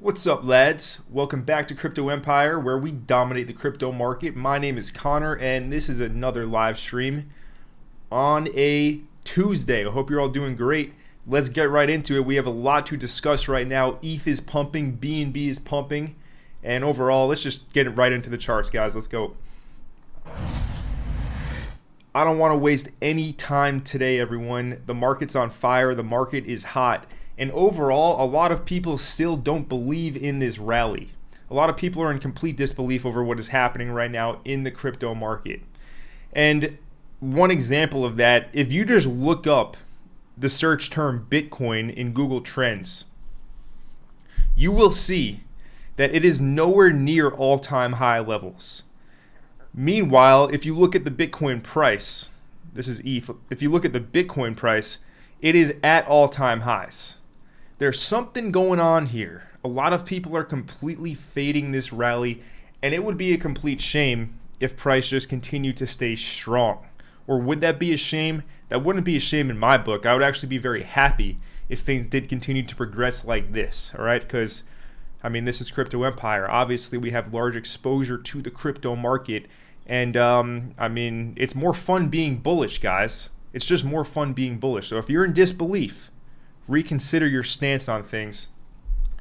What's up, lads? Welcome back to Crypto Empire, where we dominate the crypto market. My name is Connor, and this is another live stream on a Tuesday. I hope you're all doing great. Let's get right into it. We have a lot to discuss right now. ETH is pumping, BNB is pumping, and overall, let's just get right into the charts, guys. Let's go. I don't want to waste any time today, everyone. The market's on fire. The market is hot. And overall, a lot of people still don't believe in this rally. A lot of people are in complete disbelief over what is happening right now in the crypto market. And one example of that, if you just look up the search term Bitcoin in Google Trends, you will see that it is nowhere near all-time high levels. Meanwhile, if you look at the Bitcoin price, this is ETH, if you look at the Bitcoin price, it is at all-time highs. There's something going on here. A lot of people are completely fading this rally, and it would be a complete shame if price just continued to stay strong. Or would that be a shame? That wouldn't be a shame in my book. I would actually be very happy if things did continue to progress like this, all right? Because, I mean, this is Crypto Empire. Obviously, we have large exposure to the crypto market, and, I mean, it's more fun being bullish, guys. It's just more fun being bullish. So if you're in disbelief, reconsider your stance on things.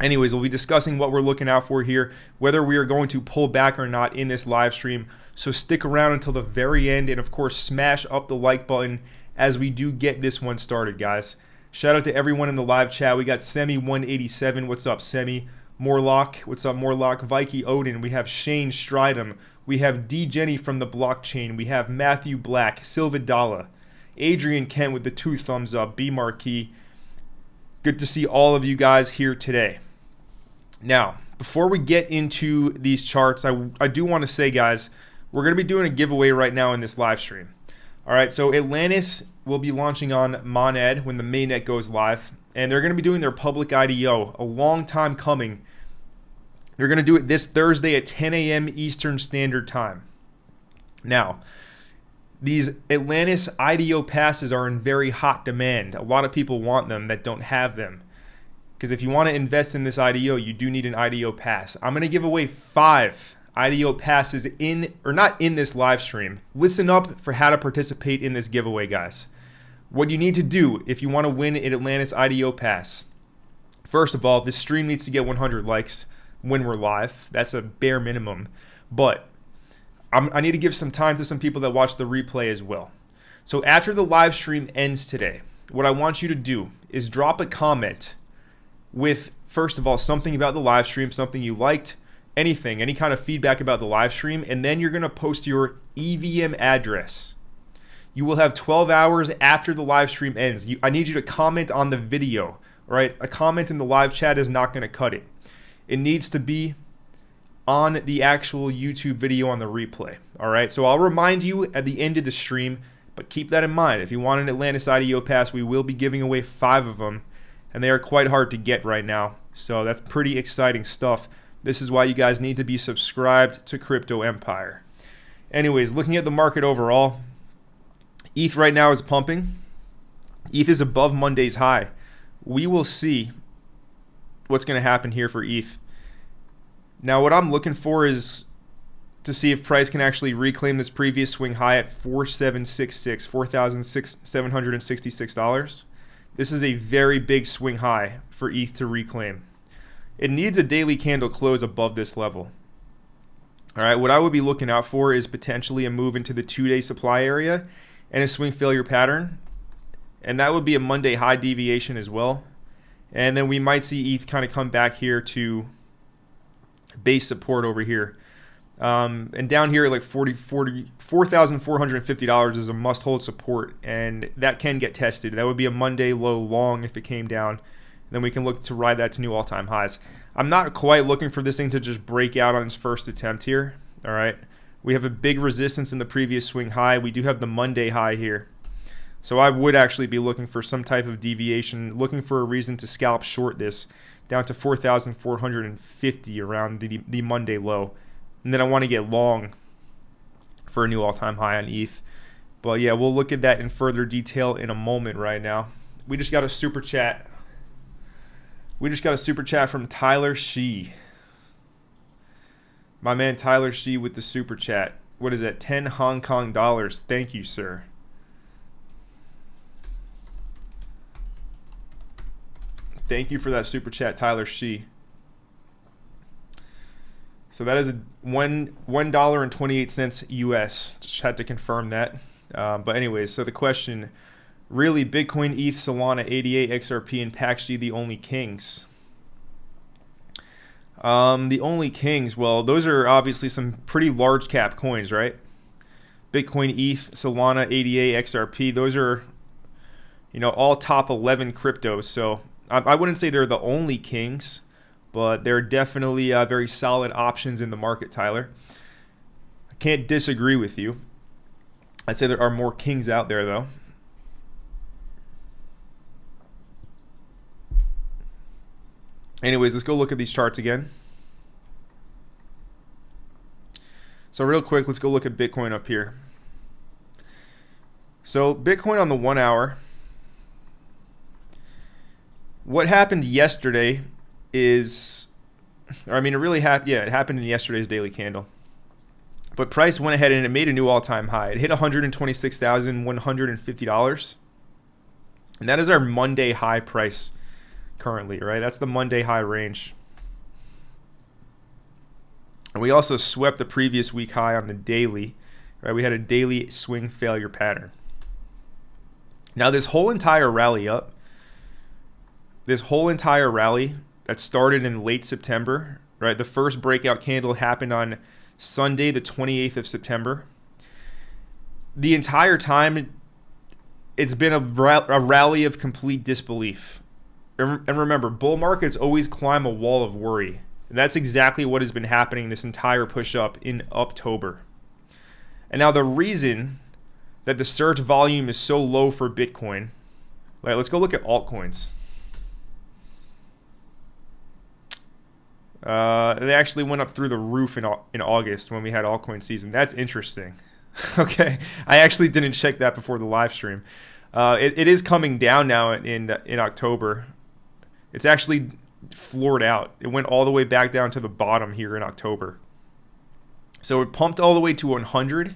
Anyways, we'll be discussing what we're looking out for here, whether we are going to pull back or not in this live stream. So stick around until the very end, and of course smash up the like button as we do get this one started, guys. Shout out to everyone in the live chat. We got Semi187. What's up, Semi? Morlock. What's up, Morlock? Vikey Odin. We have Shane Stridham. We have D Jenny from the blockchain. We have Matthew Black, Silvidala, Adrian Kent with the 2 thumbs up, B Marquis. Good to see all of you guys here today. Now, before we get into these charts, I do want to say, guys, we're going to be doing a giveaway right now in this live stream. All right, so Atlantis will be launching on Monad when the mainnet goes live, and they're going to be doing their public IDO, a long time coming. They're going to do it this Thursday at 10 a.m. Eastern Standard Time. Now, these Atlantis IDO passes are in very hot demand. A lot of people want them that don't have them. Because if you want to invest in this IDO, you do need an IDO pass. I'm going to give away 5 IDO passes not in this live stream. Listen up for how to participate in this giveaway, guys. What you need to do if you want to win an Atlantis IDO pass. First of all, this stream needs to get 100 likes when we're live. That's a bare minimum. But I need to give some time to some people that watch the replay as well. So after the live stream ends today, what I want you to do is drop a comment with, first of all, something about the live stream, something you liked, anything, any kind of feedback about the live stream, and then you're going to post your EVM address. You will have 12 hours after the live stream ends. I need you to comment on the video, all right? A comment in the live chat is not going to cut it. It needs to be on the actual YouTube video on the replay. All right, so I'll remind you at the end of the stream, but keep that in mind. If you want an Atlantis IDO pass, we will be giving away 5 of them, and they are quite hard to get right now. So that's pretty exciting stuff. This is why you guys need to be subscribed to Crypto Empire. Anyways, looking at the market overall, ETH right now is pumping. ETH is above Monday's high. We will see what's going to happen here for ETH. Now, what I'm looking for is to see if price can actually reclaim this previous swing high at $4,766. This is a very big swing high for ETH to reclaim. It needs a daily candle close above this level. All right, what I would be looking out for is potentially a move into the 2-day supply area and a swing failure pattern. And that would be a Monday high deviation as well. And then we might see ETH kind of come back here to base support over here. And down here at like $4,450 is a must hold support, and that can get tested. That would be a Monday low long if it came down. Then we can look to ride that to new all-time highs. I'm not quite looking for this thing to just break out on its first attempt here. All right, we have a big resistance in the previous swing high. We do have the Monday high here. So I would actually be looking for some type of deviation, looking for a reason to scalp short this down to 4,450 around the Monday low. And then I want to get long for a new all-time high on ETH. But yeah, we'll look at that in further detail in a moment right now. We just got a super chat. We just got a super chat from Tyler Shee. My man Tyler Shee with the super chat. What is that? 10 Hong Kong dollars. Thank you, sir. Thank you for that super chat, Tyler Shee. So that is a $1.28 US. Just had to confirm that. But anyways, so the question, really, Bitcoin, ETH, Solana, ADA, XRP, and PAXG the only kings? The only kings, well, those are obviously some pretty large cap coins, right? Bitcoin, ETH, Solana, ADA, XRP, those are, you know, all top 11 cryptos. So I wouldn't say they're the only kings, but they're definitely very solid options in the market, Tyler. I can't disagree with you. I'd say there are more kings out there, though. Anyways, let's go look at these charts again. So real quick, let's go look at Bitcoin up here. So Bitcoin on the 1 hour. What happened yesterday is, or I mean, it really happened. Yeah, it happened in yesterday's daily candle. But price went ahead and it made a new all-time high. It hit $126,150. And that is our Monday high price currently, right? That's the Monday high range. And we also swept the previous week high on the daily, right? We had a daily swing failure pattern. Now this whole entire rally up, that started in late September, right? The first breakout candle happened on Sunday, the 28th of September. The entire time, it's been a rally of complete disbelief. And remember, bull markets always climb a wall of worry. And that's exactly what has been happening this entire push up in October. And now the reason that the search volume is so low for Bitcoin, right, let's go look at altcoins. They actually went up through the roof in August when we had altcoin season. That's interesting. Okay, I actually didn't check that before the live stream. It is coming down now in October. It's actually floored out. It went all the way back down to the bottom here in October. So it pumped all the way to 100.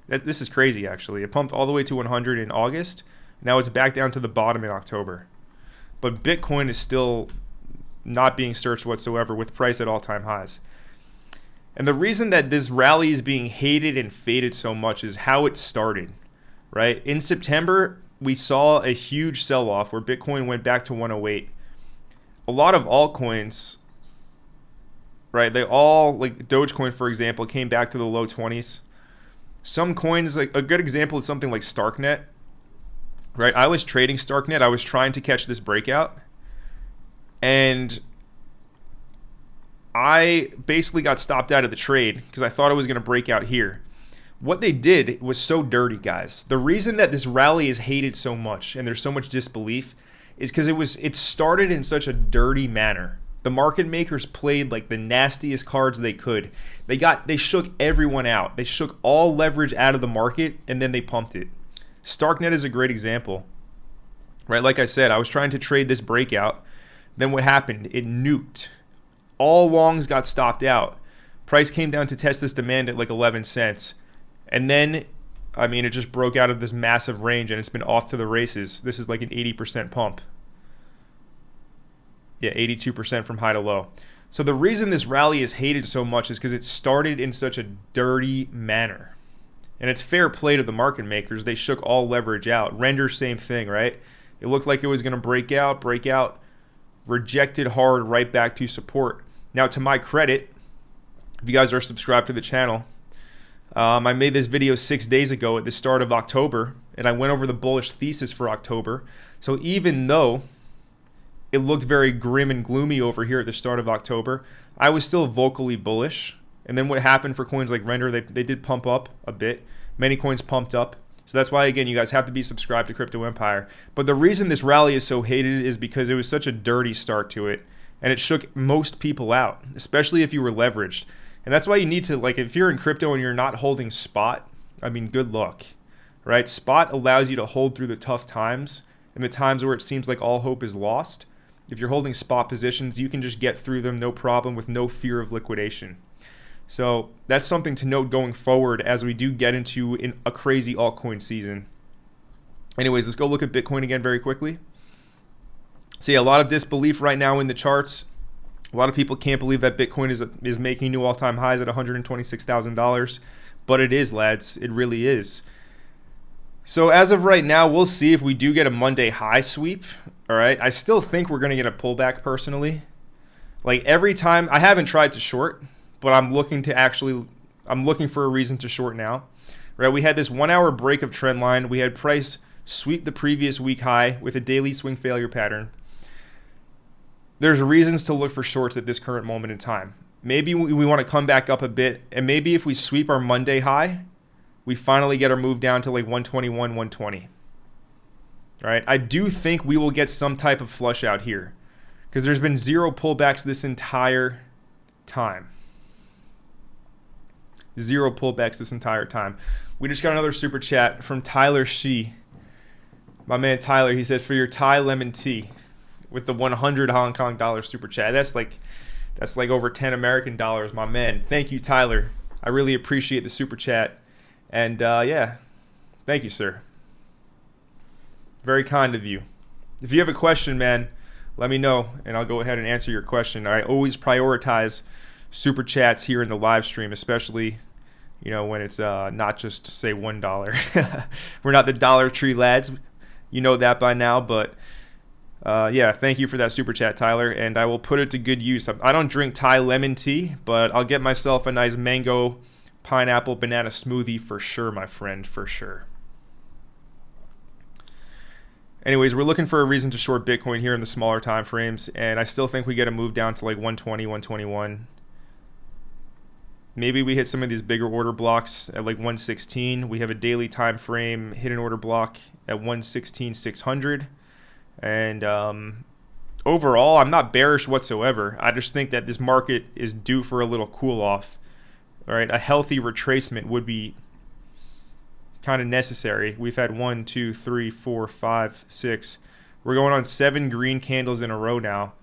This is crazy, actually. It pumped all the way to 100 in August. Now it's back down to the bottom in October. But Bitcoin is still not being searched whatsoever, with price at all-time highs. And the reason that this rally is being hated and faded so much is how it started, right? In September, we saw a huge sell-off where Bitcoin went back to 108. A lot of altcoins, right, they all, like Dogecoin, for example, came back to the low 20s. Some coins, like a good example is something like Starknet, right? I was trading Starknet. I was trying to catch this breakout. And I basically got stopped out of the trade because I thought it was going to break out here. What they did was so dirty, guys. The reason that this rally is hated so much and there's so much disbelief is because it started in such a dirty manner. The market makers played like the nastiest cards they could. They shook everyone out. They shook all leverage out of the market and then they pumped it. Starknet is a great example, right? Like I said, I was trying to trade this breakout. Then what happened? It nuked. All longs got stopped out. Price came down to test this demand at like 11 cents. And then, I mean, it just broke out of this massive range and it's been off to the races. This is like an 80% pump. Yeah, 82% from high to low. So the reason this rally is hated so much is because it started in such a dirty manner. And it's fair play to the market makers. They shook all leverage out. Render, same thing, right? It looked like it was going to break out, rejected hard right back to support. Now, to my credit, if you guys are subscribed to the channel, I made this video 6 days ago at the start of October, and I went over the bullish thesis for October. So even though it looked very grim and gloomy over here at the start of October, I was still vocally bullish. And then what happened for coins like Render, they did pump up a bit. Many coins pumped up. So that's why, again, you guys have to be subscribed to Crypto Empire. But the reason this rally is so hated is because it was such a dirty start to it. And it shook most people out, especially if you were leveraged. And that's why you need to, like, if you're in crypto and you're not holding spot, I mean, good luck, right? Spot allows you to hold through the tough times and the times where it seems like all hope is lost. if you're holding spot positions, you can just get through them no problem with no fear of liquidation. So that's something to note going forward as we do get into a crazy altcoin season. Anyways, let's go look at Bitcoin again very quickly. So yeah, a lot of disbelief right now in the charts. A lot of people can't believe that Bitcoin is making new all-time highs at $126,000, but it is, lads. It really is. So as of right now, we'll see if we do get a Monday high sweep. All right, I still think we're going to get a pullback personally. Like every time, I haven't tried to short, but I'm looking for a reason to short now. Right, we had this 1 hour break of trend line. We had price sweep the previous week high with a daily swing failure pattern. There's reasons to look for shorts at this current moment in time. Maybe we want to come back up a bit, and maybe if we sweep our Monday high, we finally get our move down to like 121, 120. All right, I do think we will get some type of flush out here because there's been zero pullbacks this entire time. Zero pullbacks this entire time. We just got another super chat from Tyler Shi. My man Tyler, he said, for your Thai lemon tea with the 100 Hong Kong dollar super chat. That's like over 10 American dollars, my man. Thank you, Tyler. I really appreciate the super chat. And yeah, thank you, sir. Very kind of you. If you have a question, man, let me know, and I'll go ahead and answer your question. I always prioritize super chats here in the live stream, especially, you know, when it's not just, say, $1. We're not the Dollar Tree lads. You know that by now, but yeah, thank you for that super chat, Tyler, and I will put it to good use. I don't drink Thai lemon tea, but I'll get myself a nice mango, pineapple, banana smoothie for sure, my friend, for sure. Anyways, we're looking for a reason to short Bitcoin here in the smaller time frames, and I still think we get a move down to like 120, 121. Maybe we hit some of these bigger order blocks at like 116. We have a daily time frame hidden order block at 116, 600. And overall, I'm not bearish whatsoever. I just think that this market is due for a little cool off. All right, a healthy retracement would be kind of necessary. We've had 1, 2, 3, 4, 5, 6. We're going on 7 green candles in a row now.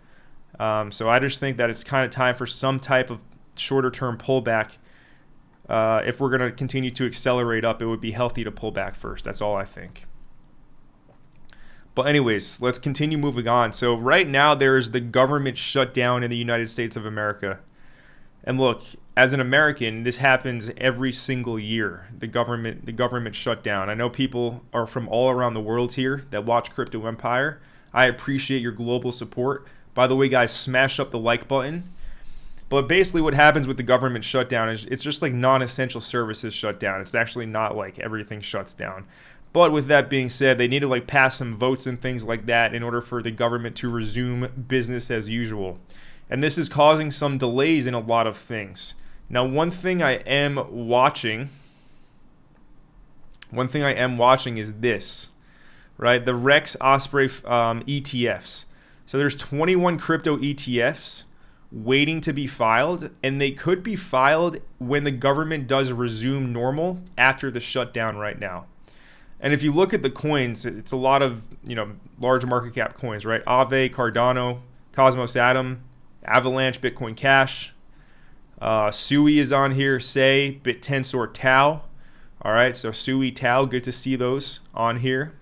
So I just think that it's kind of time for some type of shorter term pullback. If we're going to continue to accelerate up, it would be healthy to pull back first. That's all I think. But anyways, let's continue moving on. So right now there is the government shutdown in the United States of America. And look, as an American, this happens every single year. The government shutdown. I know people are from all around the world here that watch Crypto Empire. I appreciate your global support. By the way, guys, smash up the like button. But basically what happens with the government shutdown is it's just like non-essential services shut down. It's actually not like everything shuts down. But with that being said, they need to like pass some votes and things like that in order for the government to resume business as usual. And this is causing some delays in a lot of things. Now, one thing I am watching is this, right? The Rex Osprey ETFs. So there's 21 crypto ETFs waiting to be filed, and they could be filed when the government does resume normal after the shutdown right now. And if you look at the coins, it's a lot of, you know, large market cap coins, right? Aave, Cardano, Cosmos Atom, Avalanche, Bitcoin Cash, Sui is on here, Say, BitTensor, Tau. All right, so Sui, Tau, good to see those on here.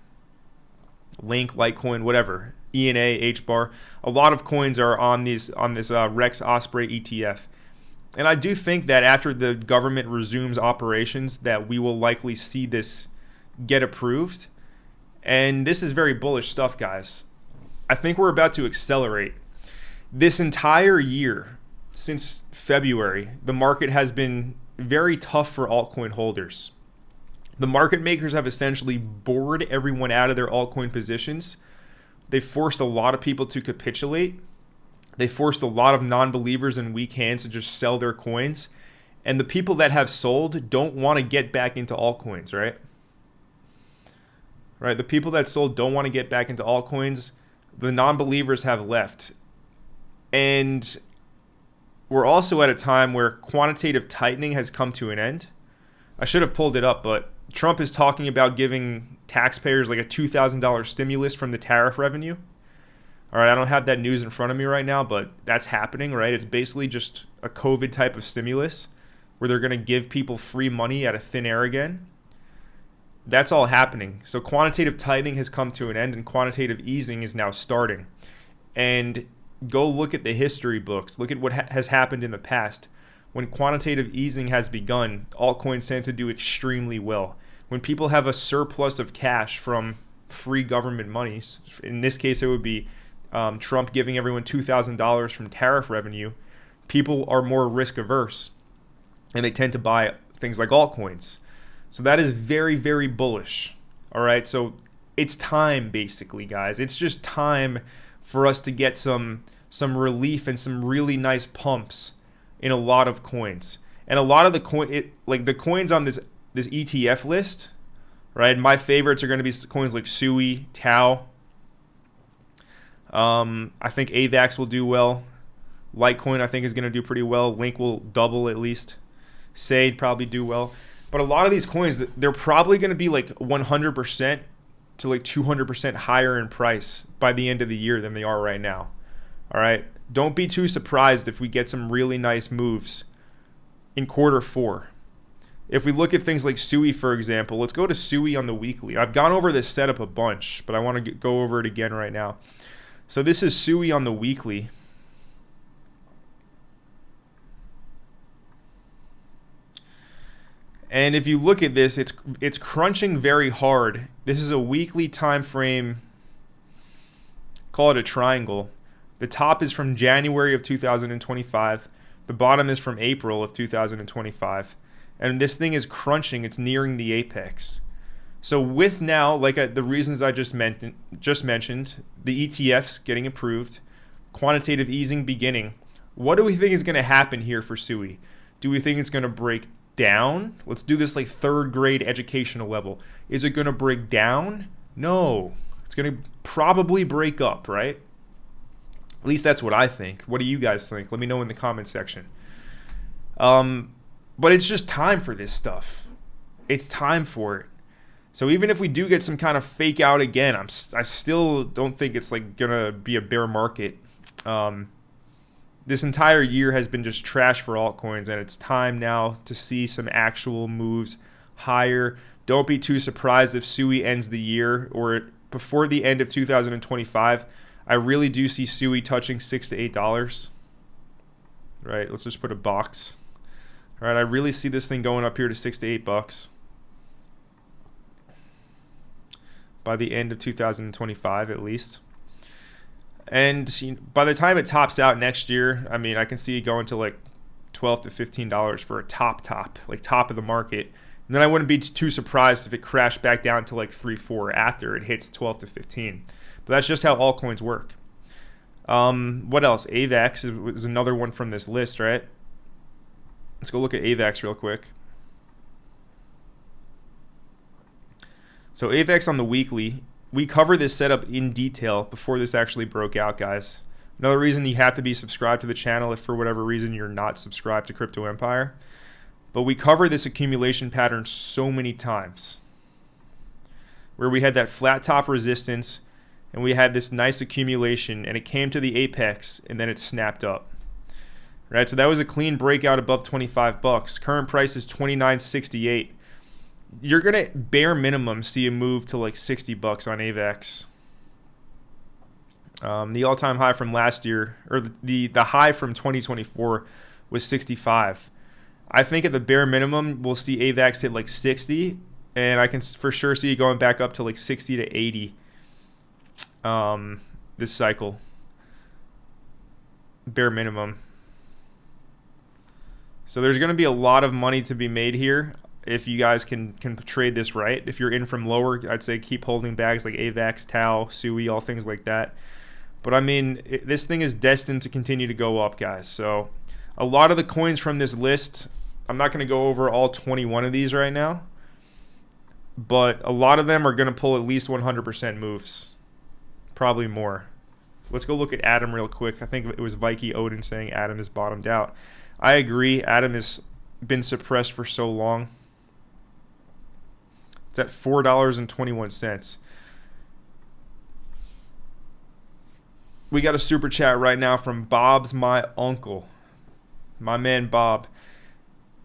Link, Litecoin, whatever. ENA, HBAR. A lot of coins are on this Rex Osprey ETF. And I do think that after the government resumes operations that we will likely see this get approved. And this is very bullish stuff, guys. I think we're about to accelerate. This entire year, since February, the market has been very tough for altcoin holders. The market makers have essentially bored everyone out of their altcoin positions. They forced a lot of people to capitulate. They forced a lot of non-believers and weak hands to just sell their coins. And the people that have sold don't want to get back into altcoins, right? Right, the people that sold don't want to get back into altcoins. The non-believers have left. And we're also at a time where quantitative tightening has come to an end. I should have pulled it up, but Trump is talking about giving taxpayers like a $2,000 stimulus from the tariff revenue. All right, I don't have that news in front of me right now, but that's happening, right? It's basically just a COVID type of stimulus where they're going to give people free money out of thin air again. That's all happening. So quantitative tightening has come to an end and quantitative easing is now starting. And go look at the history books. Look at what has happened in the past. When quantitative easing has begun, altcoins tend to do extremely well. When people have a surplus of cash from free government monies, in this case it would be Trump giving everyone $2,000 from tariff revenue, people are more risk averse and they tend to buy things like altcoins. So that is very, very bullish. All right, so it's time basically, guys. It's just time for us to get some relief and some really nice pumps in a lot of coins. And a lot of the the coins on this ETF list, right? My favorites are going to be coins like SUI, Tau. I think AVAX will do well. Litecoin I think is going to do pretty well. Link will double at least. Sade probably do well. But a lot of these coins, they're probably going to be like 100% to like 200% higher in price by the end of the year than they are right now. All right. Don't be too surprised if we get some really nice moves in Q4. If we look at things like SUI, for example, let's go to SUI on the weekly. I've gone over this setup a bunch, but I want to go over it again right now. So this is SUI on the weekly. And if you look at this, it's crunching very hard. This is a weekly time frame. Call it a triangle. The top is from January of 2025. The bottom is from April of 2025. And this thing is crunching. It's nearing the apex. So with now, like the reasons I just mentioned, the ETFs getting approved, quantitative easing beginning, what do we think is going to happen here for SUI? Do we think it's going to break down? Let's do this like third grade educational level. Is it going to break down? No. It's going to probably break up, right? At least that's what I think. What do you guys think? Let me know in the comment section. But it's just time for this stuff. It's time for it. So even if we do get some kind of fake out again, I still don't think it's like gonna be a bear market. This entire year has been just trash for altcoins, and it's time now to see some actual moves higher. Don't be too surprised if SUI ends the year or before the end of 2025. I really do see SUI touching $6 to $8. Right, let's just put a box. All right, I really see this thing going up here to $6 to $8 by the end of 2025 at least. And by the time it tops out next year, I mean, I can see it going to like $12 to $15 for a top, like top of the market. And then I wouldn't be too surprised if it crashed back down to like 3-4 after it hits 12 to 15. But that's just how altcoins work. What else? AVAX is another one from this list, right? Let's go look at AVAX real quick. So AVAX on the weekly, we cover this setup in detail before this actually broke out, guys. Another reason you have to be subscribed to the channel if for whatever reason you're not subscribed to Crypto Empire. But we cover this accumulation pattern so many times, where we had that flat top resistance and we had this nice accumulation and it came to the apex and then it snapped up. Right, so that was a clean breakout above $25. Current price is $29.68. You're gonna bare minimum see a move to like $60 on AVAX. The all-time high from last year, or the high from 2024, was 65. I think at the bare minimum we'll see AVAX hit like 60, and I can for sure see it going back up to like 60 to 80 this cycle. Bare minimum. So there's going to be a lot of money to be made here if you guys can trade this right. If you're in from lower, I'd say keep holding bags like AVAX, Tau, SUI, all things like that. But I mean, this thing is destined to continue to go up, guys. So a lot of the coins from this list, I'm not going to go over all 21 of these right now, but a lot of them are going to pull at least 100% moves, probably more. Let's go look at Atom real quick. I think it was Vicky Odin saying Atom is bottomed out. I agree. Atom has been suppressed for so long. It's at $4.21. We got a super chat right now from Bob's my uncle. My man Bob.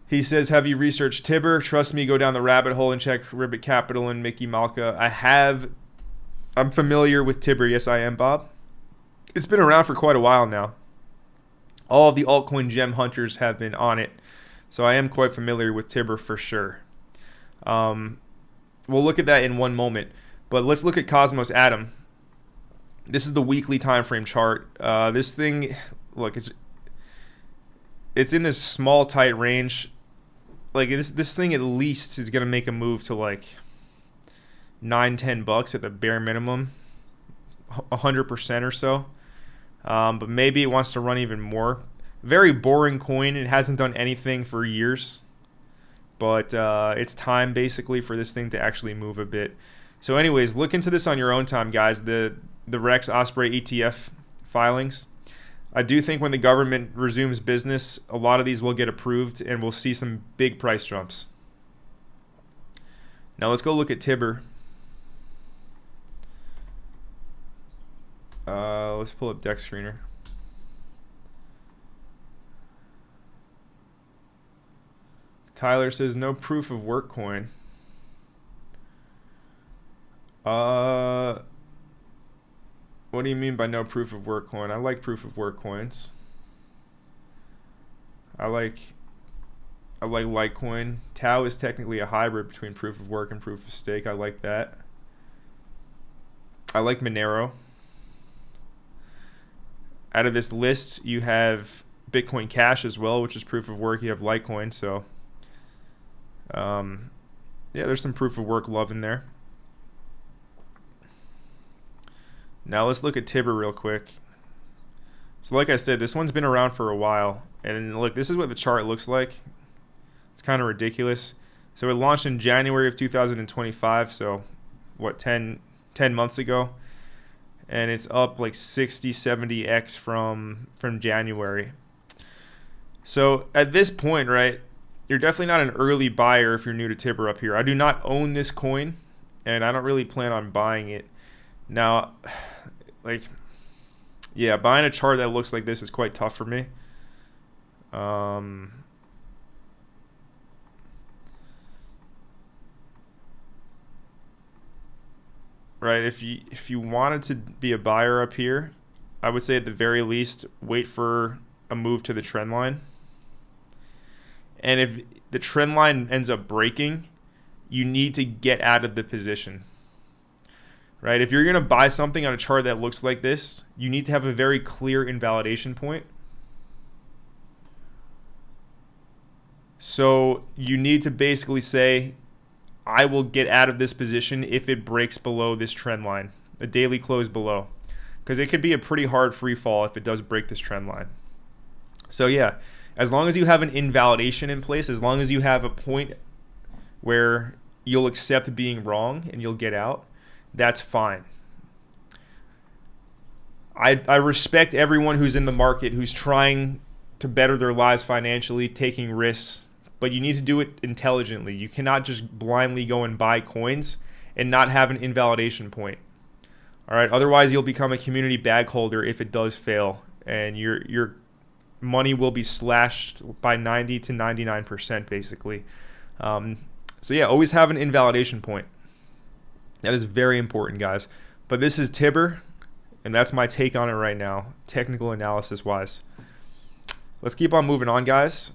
He says, have you researched Tibber? Trust me, go down the rabbit hole and check Ribbit Capital and Mickey Malka. I have. I'm familiar with Tibber. Yes, I am, Bob. It's been around for quite a while now. All of the altcoin gem hunters have been on it. So I am quite familiar with Tibber for sure. We'll look at that in one moment. But let's look at Cosmos Atom. This is the weekly time frame chart. This thing, look, it's in this small, tight range. Like this thing at least is gonna make a move to like $9-10 at the bare minimum, 100% or so. But maybe it wants to run even more. Very boring coin. It hasn't done anything for years, but it's time basically for this thing to actually move a bit. So, anyways, look into this on your own time, guys. The Rex Osprey ETF filings. I do think when the government resumes business, a lot of these will get approved and we'll see some big price jumps. Now let's go look at Tibber. Let's pull up Deck Screener. Tyler says no proof of work coin. What do you mean by no proof of work coin? I like proof of work coins. I like Litecoin. Tau is technically a hybrid between proof of work and proof of stake. I like that. I like Monero. Out of this list, you have Bitcoin Cash as well, which is proof of work. You have Litecoin, so yeah, there's some proof of work love in there. Now let's look at Tibber real quick. So like I said, this one's been around for a while. And look, this is what the chart looks like. It's kind of ridiculous. So it launched in January of 2025. So what, 10 months ago? And it's up like 60-70x from January. So at this point, right, you're definitely not an early buyer if you're new to Tibber up here. I do not own this coin, and I don't really plan on buying it. Now, like, yeah, buying a chart that looks like this is quite tough for me. Right, if you wanted to be a buyer up here, I would say at the very least wait for a move to the trend line. And if the trend line ends up breaking, you need to get out of the position. Right? If you're going to buy something on a chart that looks like this, you need to have a very clear invalidation point. So you need to basically say, I will get out of this position if it breaks below this trend line, a daily close below. Because it could be a pretty hard free fall if it does break this trend line. So yeah, as long as you have an invalidation in place, as long as you have a point where you'll accept being wrong and you'll get out, that's fine. I respect everyone who's in the market, who's trying to better their lives financially, taking risks, but you need to do it intelligently. You cannot just blindly go and buy coins and not have an invalidation point. All right, otherwise you'll become a community bag holder if it does fail, and your money will be slashed by 90 to 99% basically. So yeah, always have an invalidation point. That is very important, guys. But this is Tibber, and that's my take on it right now, technical analysis wise. Let's keep on moving on, guys.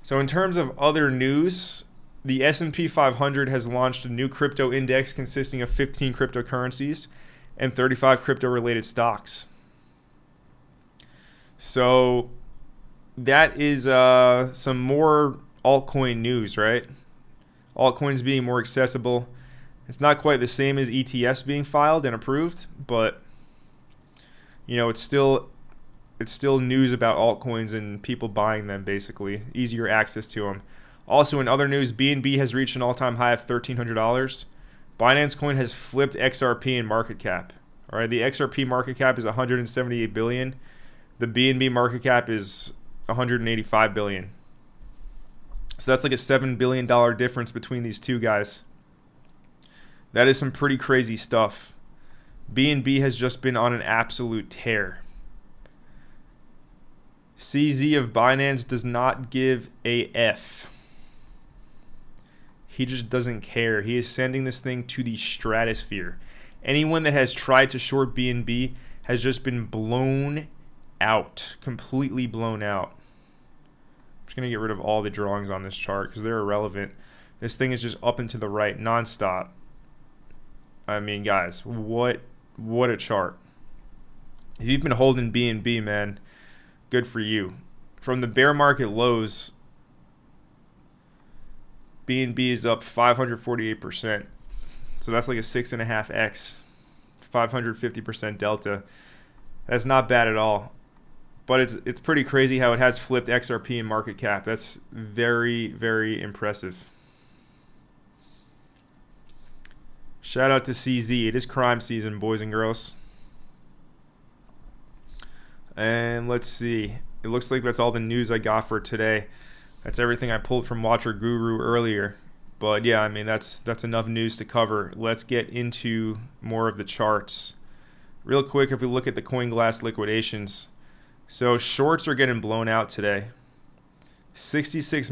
So in terms of other news, the S&P 500 has launched a new crypto index consisting of 15 cryptocurrencies and 35 crypto-related stocks. So that is some more altcoin news, right? Altcoins being more accessible. It's not quite the same as ETFs being filed and approved, but you know, it's still news about altcoins and people buying them, basically. Easier access to them. Also, in other news, BNB has reached an all-time high of $1,300. Binance Coin has flipped XRP in market cap. All right, the XRP market cap is $178 billion. The BNB market cap is $185 billion. So that's like a $7 billion difference between these two guys. That is some pretty crazy stuff. BNB has just been on an absolute tear. CZ of Binance does not give a F. He just doesn't care. He is sending this thing to the stratosphere. Anyone that has tried to short BNB has just been blown out, completely blown out. I'm just going to get rid of all the drawings on this chart because they're irrelevant. This thing is just up and to the right, nonstop. I mean, guys, what a chart. If you've been holding BNB, man, good for you. From the bear market lows, BNB is up 548%. So that's like a 6.5x, 550% delta. That's not bad at all. But it's pretty crazy how it has flipped XRP in market cap. That's very, very impressive. Shout out to CZ. It is crime season, boys and girls. And let's see. It looks like that's all the news I got for today. That's everything I pulled from Watcher Guru earlier. But yeah, I mean, that's enough news to cover. Let's get into more of the charts. Real quick, if we look at the CoinGlass liquidations. So shorts are getting blown out today. 66,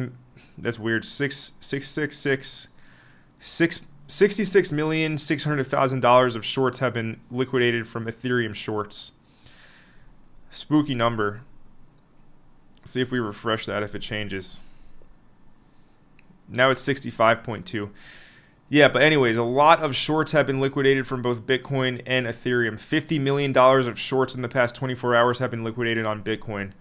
that's weird, 66,600,000 dollars of shorts have been liquidated from Ethereum shorts. Spooky number. Let's see if we refresh that, if it changes. Now it's 65.2. Yeah, but anyways, a lot of shorts have been liquidated from both Bitcoin and Ethereum. $50 million of shorts in the past 24 hours have been liquidated on Bitcoin.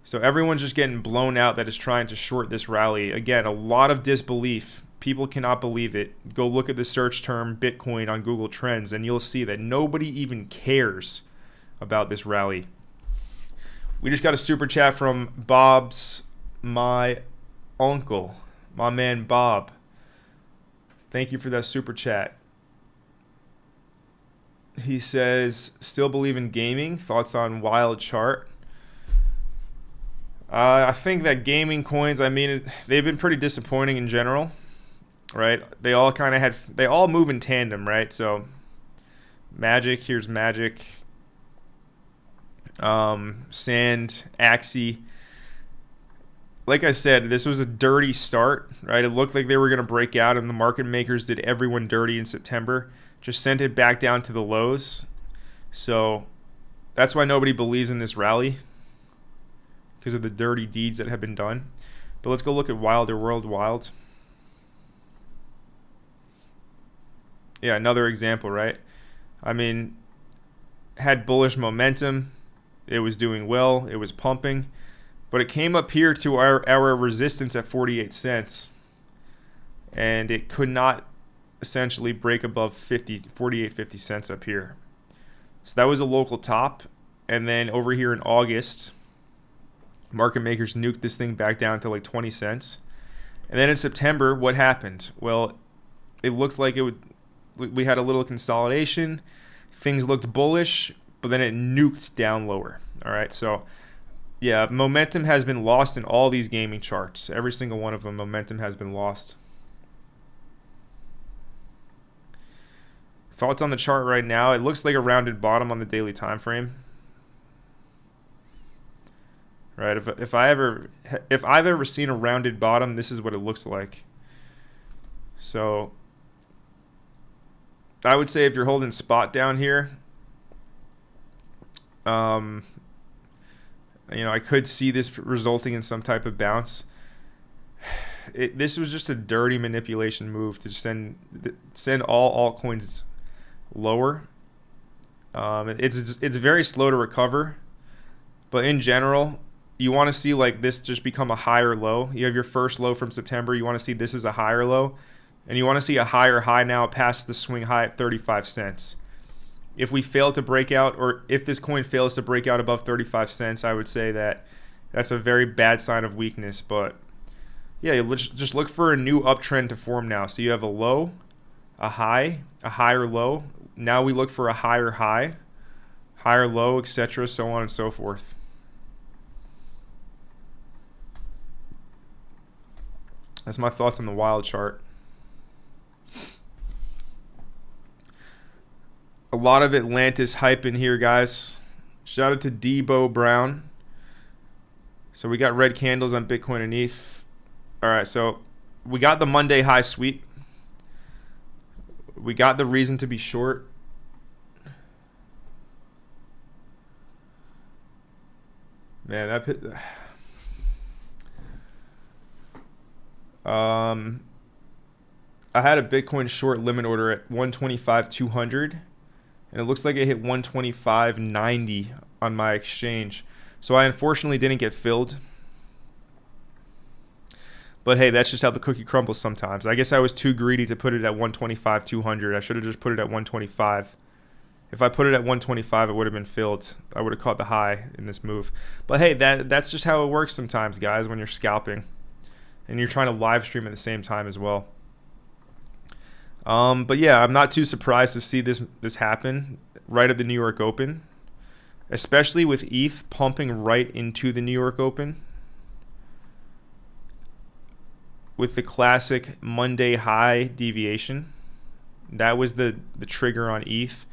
So everyone's just getting blown out that is trying to short this rally. Again, a lot of disbelief. People cannot believe it. Go look at the search term Bitcoin on Google Trends and you'll see that nobody even cares about this rally. We just got a super chat from Bob's my uncle, my man Bob. Thank you for that super chat. He says, still believe in gaming. Thoughts on wild chart? I think that gaming coins, I mean, they've been pretty disappointing in general, right? They all they all move in tandem, right? So Magic, here's Magic. Sand, Axie. Like I said, this was a dirty start, right? It looked like they were going to break out, and the market makers did everyone dirty in September. Just sent it back down to the lows. So that's why nobody believes in this rally, because of the dirty deeds that have been done. But let's go look at Wilder World Wild. Yeah, another example, right? I mean, had bullish momentum. It was doing well. It was pumping. But it came up here to our resistance at 48 cents. And it could not essentially break above 48.50 cents up here. So that was a local top. And then over here in August, market makers nuked this thing back down to like 20 cents. And then in September, what happened? Well, it looked like we had a little consolidation. Things looked bullish, but then it nuked down lower. All right, so yeah, momentum has been lost in all these gaming charts. Every single one of them, momentum has been lost. Thoughts on the chart right now? It looks like a rounded bottom on the daily time frame. Right, if I've ever seen a rounded bottom, this is what it looks like. So I would say if you're holding spot down here, I could see this resulting in some type of bounce. This was just a dirty manipulation move to send all altcoins lower. It's very slow to recover, but in general, you want to see like this just become a higher low. You have your first low from September. You want to see this as a higher low, and you want to see a higher high now past the swing high at 35 cents. If we fail to break out, or if this coin fails to break out above 35 cents, I would say that that's a very bad sign of weakness. But yeah, let's just look for a new uptrend to form now. So you have a low, a high, a higher low. Now we look for a higher high, higher low, etc., so on and so forth. That's my thoughts on the wild chart. A lot of Atlantis hype in here, guys. Shout out to Debo Brown. So we got red candles on Bitcoin and ETH. All right, so we got the Monday high sweep. We got the reason to be short. Man, that pit. I had a Bitcoin short limit order at 125.200, and it looks like it hit 125.90 on my exchange. So I unfortunately didn't get filled. But hey, that's just how the cookie crumbles sometimes. I guess I was too greedy to put it at 125.200. I should have just put it at 125. If I put it at 125, it would have been filled. I would have caught the high in this move. But hey, that's just how it works sometimes, guys, when you're scalping. And you're trying to live stream at the same time as well. But yeah, I'm not too surprised to see this happen right at the New York Open. Especially with ETH pumping right into the New York Open. With the classic Monday high deviation. That was the trigger on ETH.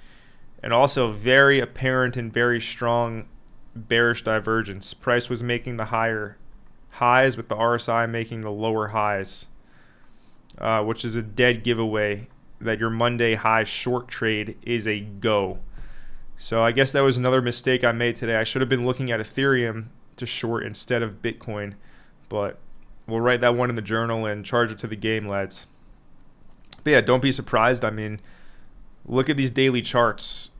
And also very apparent and very strong bearish divergence. Price was making the higher highs with the RSI making the lower highs. Which is a dead giveaway that your Monday high short trade is a go. So I guess that was another mistake I made today. I should have been looking at Ethereum to short instead of Bitcoin. But we'll write that one in the journal and charge it to the game, lads. But yeah, don't be surprised. I mean, look at these daily charts.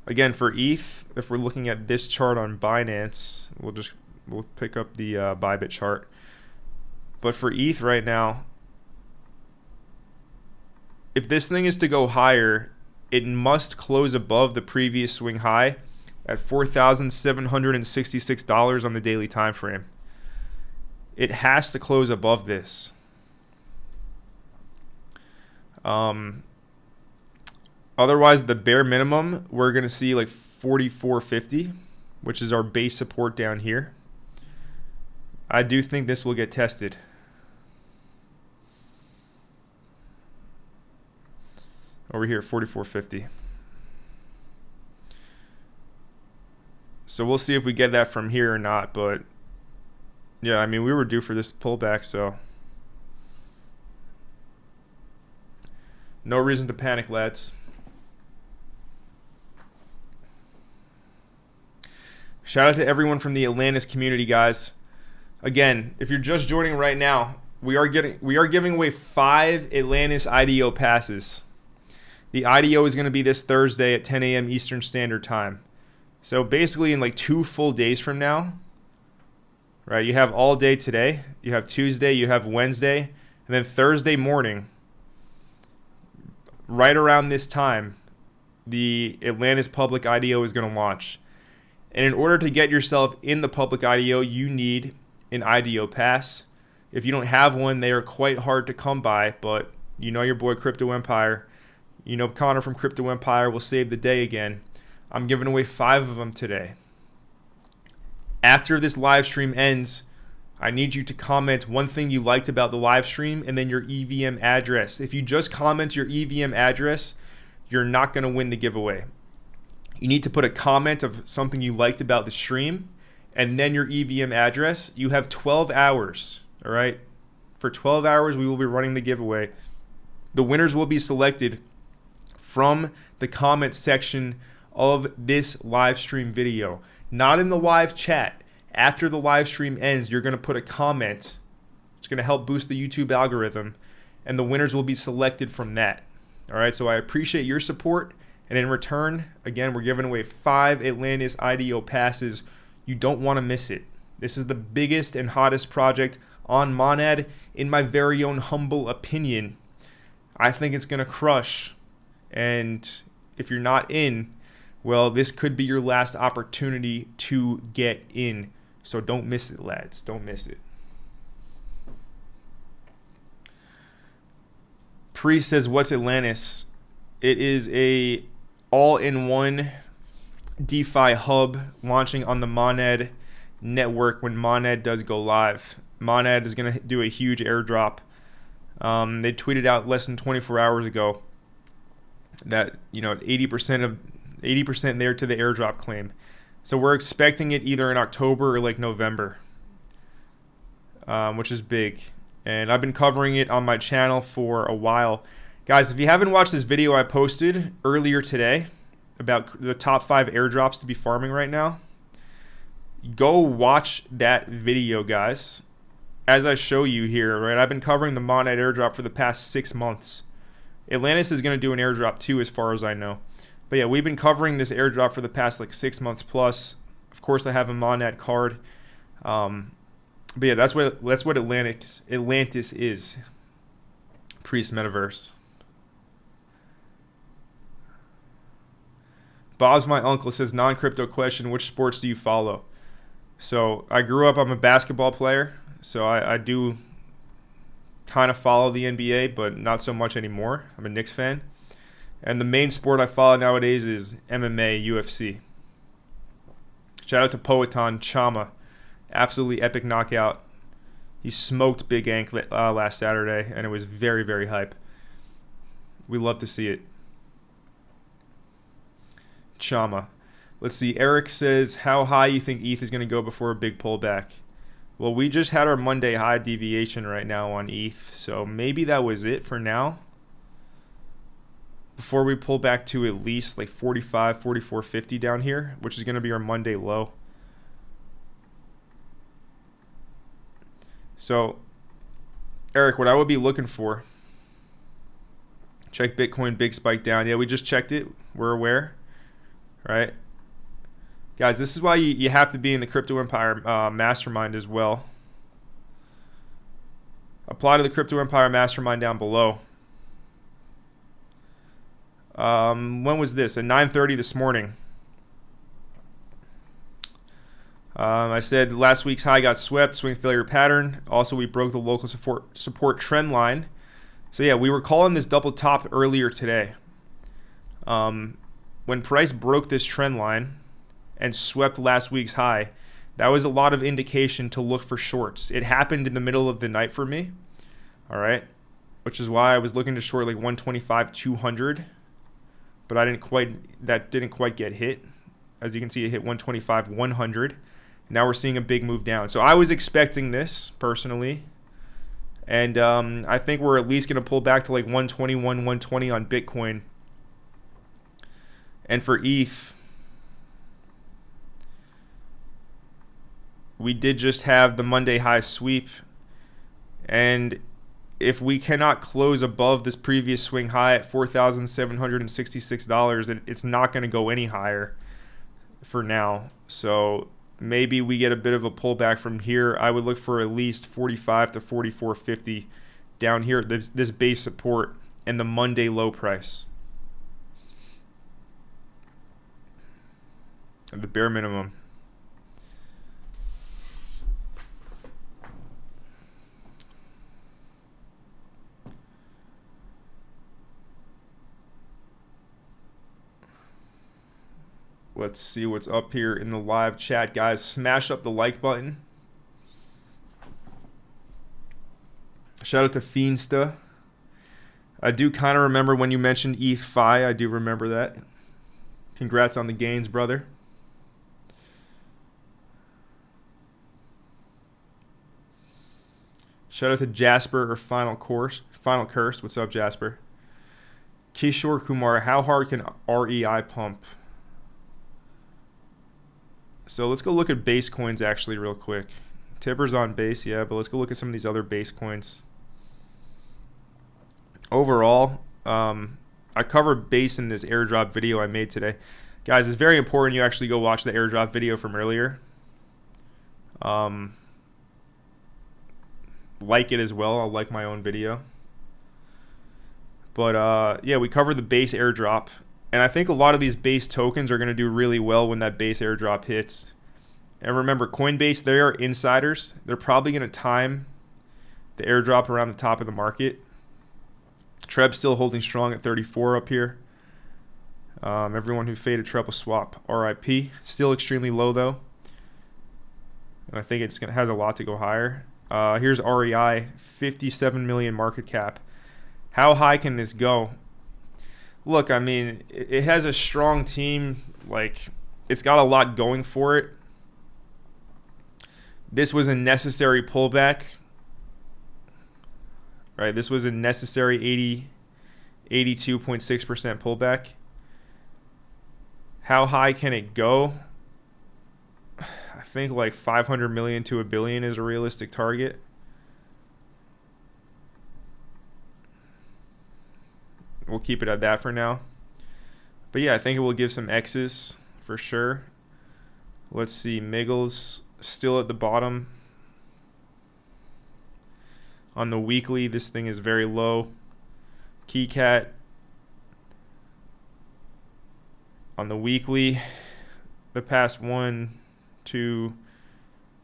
Again, for ETH, if we're looking at this chart on Binance, we'll pick up the Bybit chart. But for ETH right now, if this thing is to go higher, it must close above the previous swing high at $4,766 on the daily time frame. It has to close above this. Otherwise, the bare minimum, we're going to see like 44.50, which is our base support down here. I do think this will get tested. Over here, 44.50. So we'll see if we get that from here or not. But yeah, I mean, we were due for this pullback, so no reason to panic, lads. Shout out to everyone from the Atlantis community, guys. Again, if you're just joining right now, we are giving away 5 Atlantis IDO passes. The IDO is going to be this Thursday at 10 a.m. Eastern Standard Time. So basically in like 2 full days from now, right? You have all day today, you have Tuesday, you have Wednesday, and then Thursday morning, right around this time, the Atlantis public IDO is going to launch. And in order to get yourself in the public IDO, you need an IDO pass. If you don't have one, they are quite hard to come by, but you know your boy Crypto Empire. You know Connor from Crypto Empire will save the day again. I'm giving away 5 of them today. After this live stream ends, I need you to comment one thing you liked about the live stream and then your EVM address. If you just comment your EVM address, you're not going to win the giveaway. You need to put a comment of something you liked about the stream and then your EVM address. You have 12 hours, all right? For 12 hours, we will be running the giveaway. The winners will be selected from the comment section of this live stream video, not in the live chat. After the live stream ends, you're going to put a comment. It's going to help boost the YouTube algorithm, and the winners will be selected from that. All right, so I appreciate your support, and in return, again, we're giving away 5 Atlantis IDO passes. You don't want to miss it. This is the biggest and hottest project on Monad, in my very own humble opinion. I think it's going to crush. And if you're not in, well, this could be your last opportunity to get in. So don't miss it, lads. Don't miss it. Priest says, what's Atlantis? It is a all-in-one DeFi hub launching on the Monad network when Monad does go live. Monad is going to do a huge airdrop. They tweeted out less than 24 hours ago. that, you know, 80% there to the airdrop claim. So we're expecting it either in October or like November, which is big. And I've been covering it on my channel for a while. Guys, if you haven't watched this video I posted earlier today about the top 5 airdrops to be farming right now, go watch that video, guys. As I show you here, right, I've been covering the Mastermind airdrop for the past 6 months. Atlantis is going to do an airdrop too, as far as I know. But yeah, we've been covering this airdrop for the past like 6 months plus. Of course, I have a Mastermind card. But yeah, that's what Atlantis is. Priest Metaverse. Bob's my uncle says, non-crypto question, which sports do you follow? So I grew up, I'm a basketball player. So I do kind of follow the NBA, but not so much anymore. I'm a Knicks fan. And the main sport I follow nowadays is MMA, UFC. Shout out to Poetan Chama. Absolutely epic knockout. He smoked Big Ank last Saturday, and it was very, very hype. We love to see it. Chama. Let's see. Eric says, how high you think ETH is going to go before a big pullback? Well, we just had our Monday high deviation right now on ETH, so maybe that was it for now. Before we pull back to at least like 45, 44.50 down here, which is going to be our Monday low. So, Eric, what I would be looking for, check Bitcoin, big spike down. Yeah, we just checked it. We're aware, right? Guys, this is why you have to be in the Crypto Empire Mastermind as well. Apply to the Crypto Empire Mastermind down below. When was this? At 9:30 this morning. I said last week's high got swept, swing failure pattern. Also, we broke the local support trend line. So yeah, we were calling this double top earlier today. When price broke this trend line and swept last week's high, that was a lot of indication to look for shorts. It happened in the middle of the night for me, all right, which is why I was looking to short like 125, 200, but that didn't quite get hit. As you can see, it hit 125, 100. Now we're seeing a big move down. So I was expecting this personally, and I think we're at least going to pull back to like 121, 120 on Bitcoin. And for ETH, we did just have the Monday high sweep, and if we cannot close above this previous swing high at $4,766, it's not going to go any higher for now. So maybe we get a bit of a pullback from here. I would look for at least 45 to 44.50 down here, this base support and the Monday low price at the bare minimum. Let's see what's up here in the live chat, guys. Smash up the like button. Shout out to Fiendsta. I do kind of remember when you mentioned ETH Fi. I do remember that. Congrats on the gains, brother. Shout out to Jasper or Final Curse. What's up, Jasper? Kishore Kumar, how hard can REI pump? So let's go look at base coins actually real quick. Tibber's on base, yeah, but let's go look at some of these other base coins. Overall, I covered base in this airdrop video I made today. Guys, it's very important you actually go watch the airdrop video from earlier. Like it as well. I'll like my own video. But yeah, we covered the base airdrop. And I think a lot of these base tokens are going to do really well when that base airdrop hits. And remember, Coinbase, they are insiders. They're probably going to time the airdrop around the top of the market. Treb's still holding strong at 34 up here. Everyone who faded triple swap, RIP. Still extremely low, though. And I think it's going to has a lot to go higher. Here's REI, 57 million market cap. How high can this go? look, I mean, it has a strong team. Like, it's got a lot going for it. This was a necessary pullback, right? This was a necessary 82.6% pullback. How high can it go? I think like 500 million to $1 billion is a realistic target. We'll keep it at that for now. But yeah, I think it will give some X's for sure. Let's see, Miggles still at the bottom. On the weekly, this thing is very low. KeyCat on the weekly, the past 1, 2,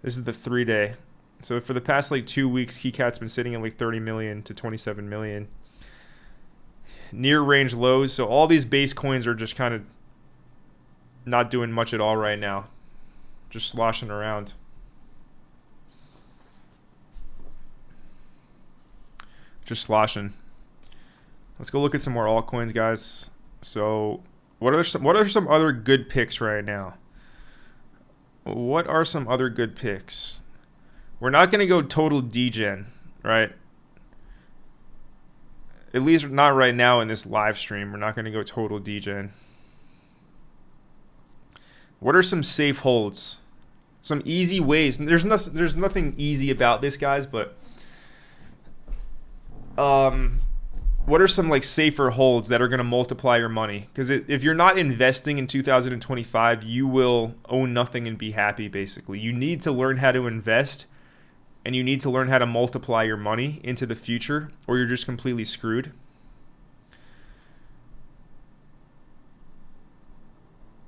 this is the 3-day. So for the past like 2 weeks, KeyCat's been sitting at like 30 million to 27 million. Near range lows. So all these base coins are just kind of not doing much at all right now. Just sloshing around. Just sloshing. Let's go look at some more altcoins, guys. So what are some other good picks right now? What are some other good picks? We're not going to go total degen, right? At least not right now in this live stream. We're not going to go total degen. What are some safe holds? Some easy ways. There's nothing easy about this, guys, but what are some like safer holds that are going to multiply your money? Because if you're not investing in 2025, you will own nothing and be happy, basically. You need to learn how to invest, and you need to learn how to multiply your money into the future, or you're just completely screwed.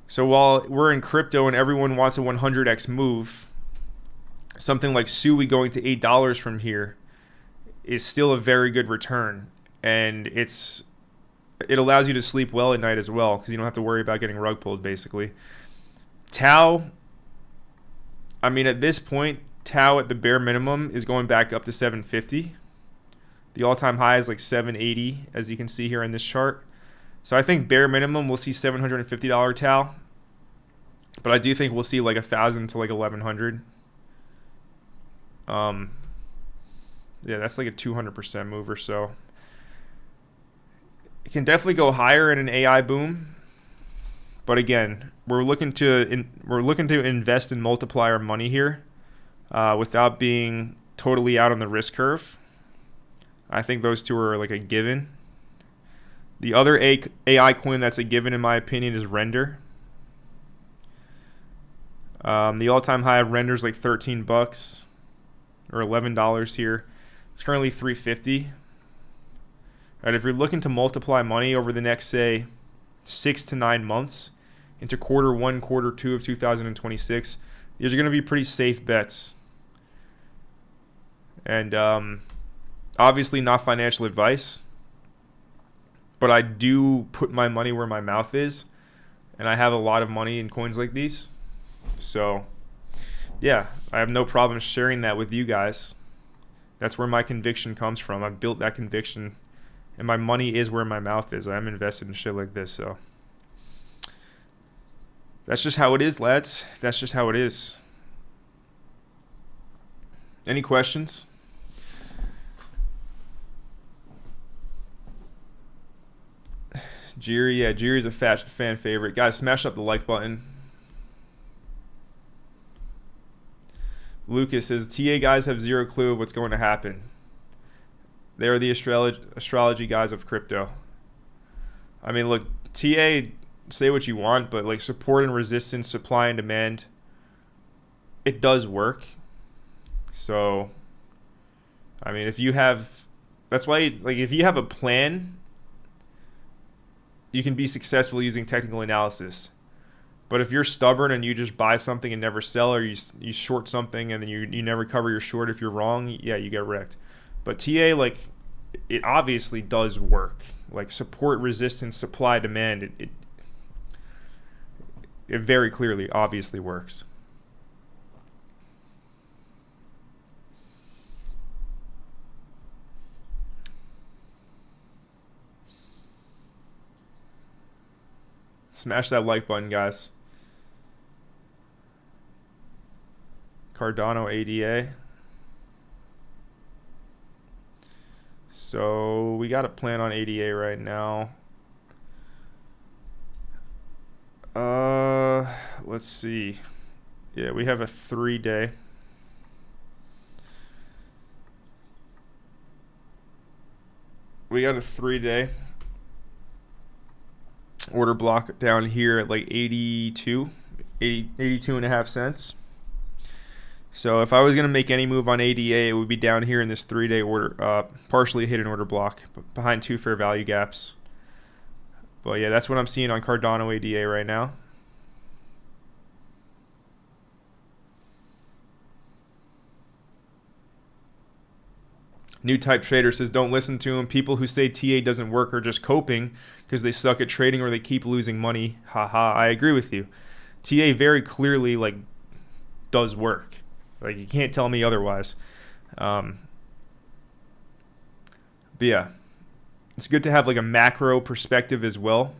So while we're in crypto and everyone wants a 100x move, something like SUI going to $8 from here is still a very good return. And it allows you to sleep well at night as well, because you don't have to worry about getting rug pulled, basically. Tau, I mean, at this point, Tau at the bare minimum is going back up to 750. The all-time high is like 780, as you can see here in this chart. So I think bare minimum we'll see $750 Tau, but I do think we'll see like 1,000 to like 1,100. Yeah, that's like a 200% move or so. It can definitely go higher in an AI boom, but again, we're looking to invest and multiply our money here without being totally out on the risk curve. I think those two are like a given. The other AI coin that's a given in my opinion is Render. The all-time high of Render is like $13 or $11 here. It's currently $350. Right, if you're looking to multiply money over the next, say, 6 to 9 months into quarter 1, quarter 2 of 2026, these are going to be pretty safe bets. And obviously not financial advice, but I do put my money where my mouth is, and I have a lot of money in coins like these. So, yeah, I have no problem sharing that with you guys. That's where my conviction comes from. I've built that conviction, and my money is where my mouth is. I'm invested in shit like this, so that's just how it is, lads. That's just how it is. Any questions? Jiri, yeah, Jiri's a fan favorite. Guys, smash up the like button. Lucas says, TA guys have zero clue of what's going to happen. They are the astrology guys of crypto. I mean, look, TA, say what you want, but like support and resistance, supply and demand, it does work. So, I mean, if you have, that's why, like, if you have a plan, you can be successful using technical analysis. But if you're stubborn and you just buy something and never sell, or you short something and then you never cover your short if you're wrong, yeah, you get wrecked. But TA, like, it obviously does work. Like support, resistance, supply, demand, it very clearly, obviously works. Smash that like button, guys. Cardano ADA. So we got a plan on ADA right now. Let's see. Yeah, we have a 3-day. We got a 3-day order block down here at like 82 and a half cents. So if I was going to make any move on ADA, it would be down here in this 3-day order, partially hidden order block behind 2 fair value gaps. But yeah, that's what I'm seeing on Cardano ADA right now. New Type Trader says, don't listen to him. People who say TA doesn't work are just coping because they suck at trading or they keep losing money. Haha, I agree with you. TA very clearly like does work. Like, you can't tell me otherwise. But yeah, it's good to have like a macro perspective as well.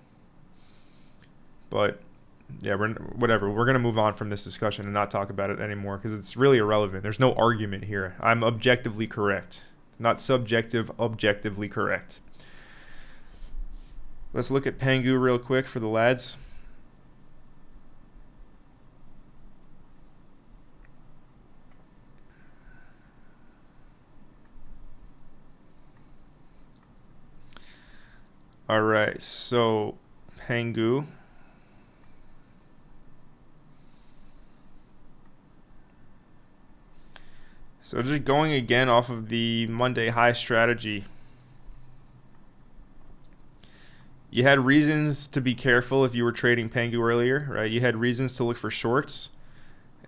But yeah, whatever. We're going to move on from this discussion and not talk about it anymore because it's really irrelevant. There's no argument here. I'm objectively correct. Not subjective, objectively correct. Let's look at Pengu real quick for the lads. All right, so Pengu. So just going again off of the Monday high strategy. You had reasons to be careful if you were trading Pengu earlier, right? You had reasons to look for shorts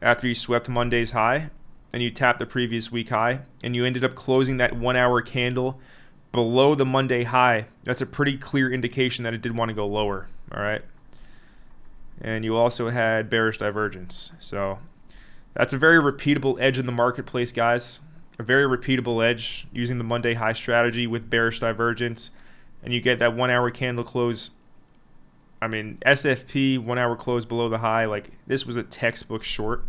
after you swept Monday's high and you tapped the previous week high and you ended up closing that 1 hour candle below the Monday high. That's a pretty clear indication that it did want to go lower, all right? And you also had bearish divergence. So that's a very repeatable edge in the marketplace, guys. A very repeatable edge using the Monday high strategy with bearish divergence. And you get that 1 hour candle close. I mean, SFP 1 hour close below the high. Like, this was a textbook short.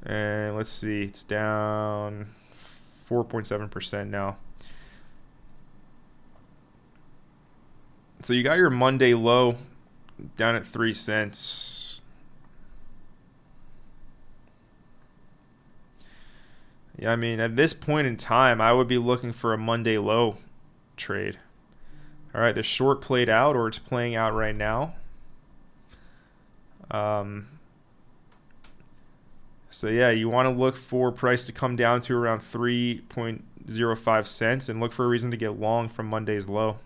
And let's see, it's down 4.7% now. So you got your Monday low down at 3 cents. Yeah, I mean, at this point in time, I would be looking for a Monday low trade. All right, the short played out, or it's playing out right now. So yeah, you want to look for price to come down to around 3.05 cents and look for a reason to get long from Monday's low.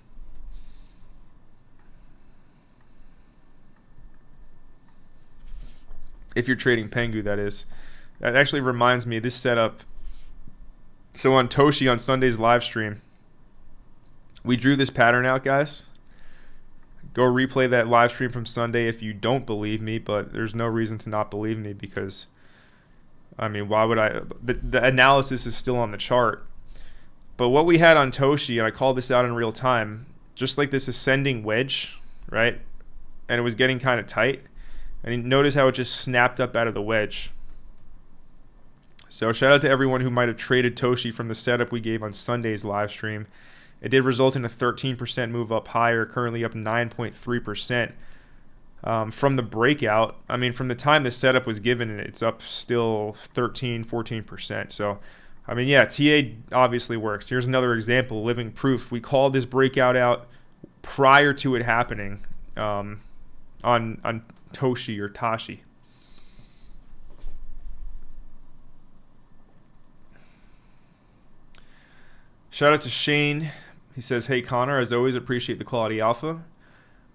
If you're trading Pengu, that is. That actually reminds me of this setup. So on Toshi on Sunday's live stream, we drew this pattern out, guys. Go replay that live stream from Sunday if you don't believe me, but there's no reason to not believe me because, I mean, why would I? The analysis is still on the chart. But what we had on Toshi, and I called this out in real time, just like this ascending wedge, right? And it was getting kind of tight. And you notice how it just snapped up out of the wedge. So shout out to everyone who might have traded Toshi from the setup we gave on Sunday's live stream. It did result in a 13% move up higher, currently up 9.3%. From the breakout, I mean, from the time the setup was given, it's up still 14%. So, I mean, yeah, TA obviously works. Here's another example, living proof. We called this breakout out prior to it happening on Toshi or Tashi. Shout out to Shane. He says, hey Connor, as always, appreciate the quality alpha.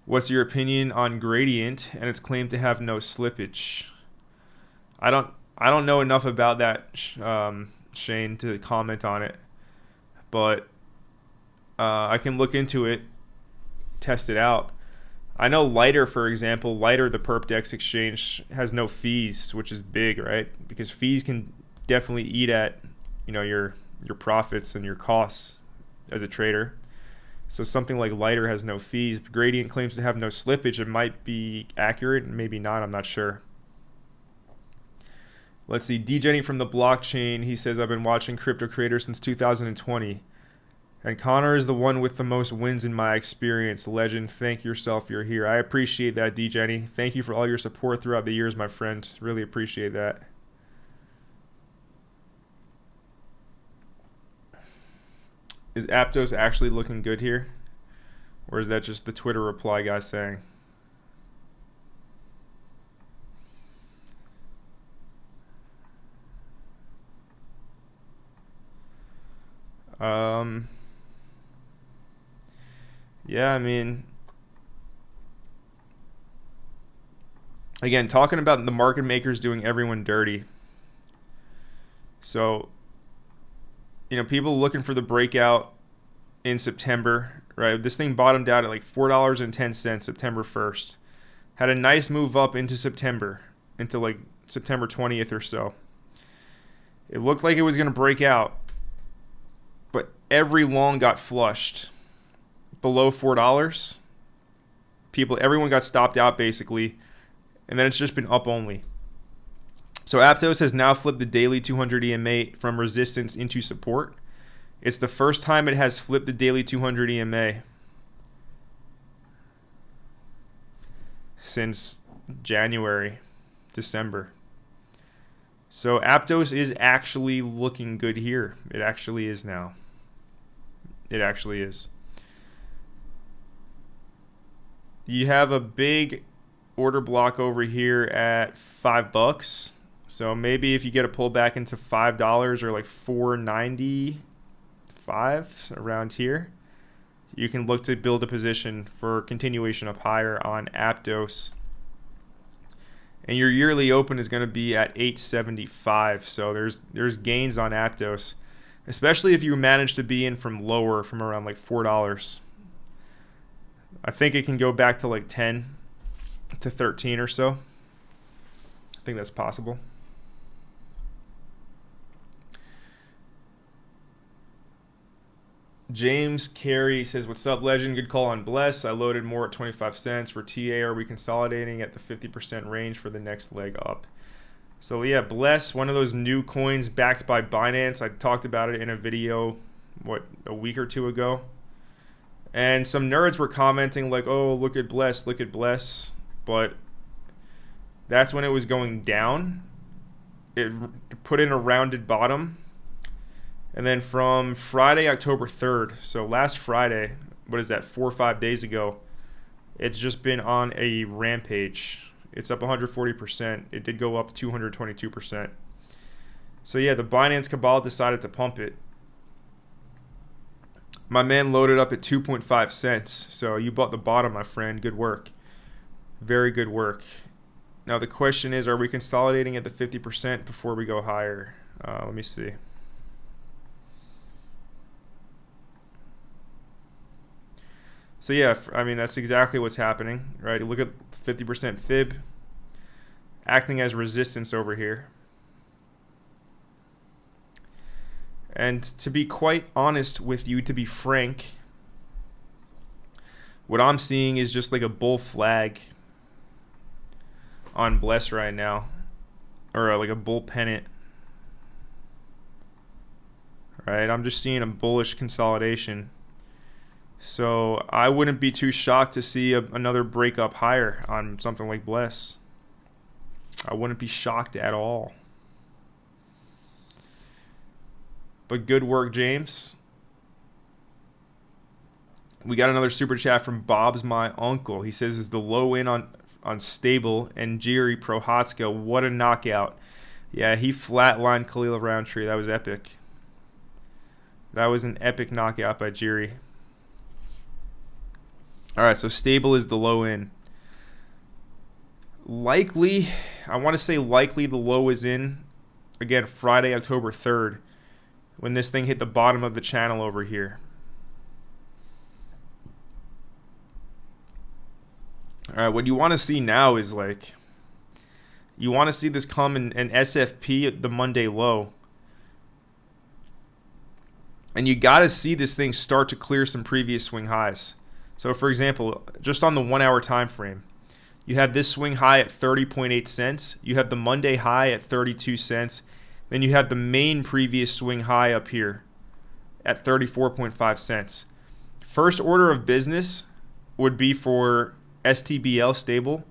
What's your opinion on Gradient and its claim to have no slippage? I don't know enough about that, Shane, to comment on it, but I can look into it, test it out. I know Lighter, for example, Lighter, the PerpDex exchange, has no fees, which is big, right? Because fees can definitely eat at, you know, your profits and your costs as a trader. So something like Lighter has no fees. Gradient claims to have no slippage. It might be accurate, maybe not. I'm not sure. Let's see. DJenny from the blockchain. He says, I've been watching crypto creators since 2020. And Connor is the one with the most wins in my experience. Legend, thank yourself. You're here. I appreciate that, DJenny. Thank you for all your support throughout the years, my friend. Really appreciate that. Is Aptos actually looking good here? Or is that just the Twitter reply guy saying? Yeah, I mean, again, talking about the market makers doing everyone dirty. So, you know, people looking for the breakout in September, right? This thing bottomed out at like $4.10 September 1st. Had a nice move up into September, into like September 20th or so. It looked like it was going to break out, but every long got flushed below $4. Everyone got stopped out basically, and then it's just been up only. So Aptos has now flipped the daily 200 EMA from resistance into support. It's the first time it has flipped the daily 200 EMA since January, December. So Aptos is actually looking good here. It actually is now. It actually is. You have a big order block over here at $5. So maybe if you get a pullback into $5 or like $4.95 around here, you can look to build a position for continuation up higher on Aptos. And your yearly open is going to be at $8.75. So there's gains on Aptos, especially if you manage to be in from lower, from around like $4. I think it can go back to like 10 to 13 or so. I think that's possible. James Carey says, what's up, Legend? Good call on Bless. I loaded more at 25 cents. For TA, are we consolidating at the 50% range for the next leg up? So yeah, Bless, one of those new coins backed by Binance. I talked about it in a video, a week or two ago. And some nerds were commenting like, oh, look at Bless, look at Bless. But that's when it was going down. It put in a rounded bottom. And then from Friday, October 3rd, so last Friday, what is that, 4 or 5 days ago, it's just been on a rampage. It's up 140%. It did go up 222%. So yeah, the Binance Cabal decided to pump it. My man loaded up at 2.5 cents. So you bought the bottom, my friend. Good work. Very good work. Now the question is, are we consolidating at the 50% before we go higher? Let me see. So yeah, I mean, that's exactly what's happening, right? Look at 50% fib acting as resistance over here. And to be quite honest with you, to be frank, what I'm seeing is just like a bull flag on Bless right now, or like a bull pennant, right? I'm just seeing a bullish consolidation. So I wouldn't be too shocked to see another break up higher on something like Bless. I wouldn't be shocked at all. But good work, James. We got another super chat from Bob's My Uncle. He says, is the low in on Stable and Jiri Prohatska. What a knockout. Yeah, he flatlined Khalil Roundtree. That was epic. That was an epic knockout by Jiri. All right, so Stable is the low in. Likely, I want to say likely the low is in, again, Friday, October 3rd, when this thing hit the bottom of the channel over here. All right, what you want to see now is like, you want to see this come in an SFP at the Monday low. And you got to see this thing start to clear some previous swing highs. So for example, just on the 1 hour time frame, you have this swing high at 30.8 cents. You have the Monday high at 32 cents. Then you have the main previous swing high up here at 34.5 cents. First order of business would be for STBL stable.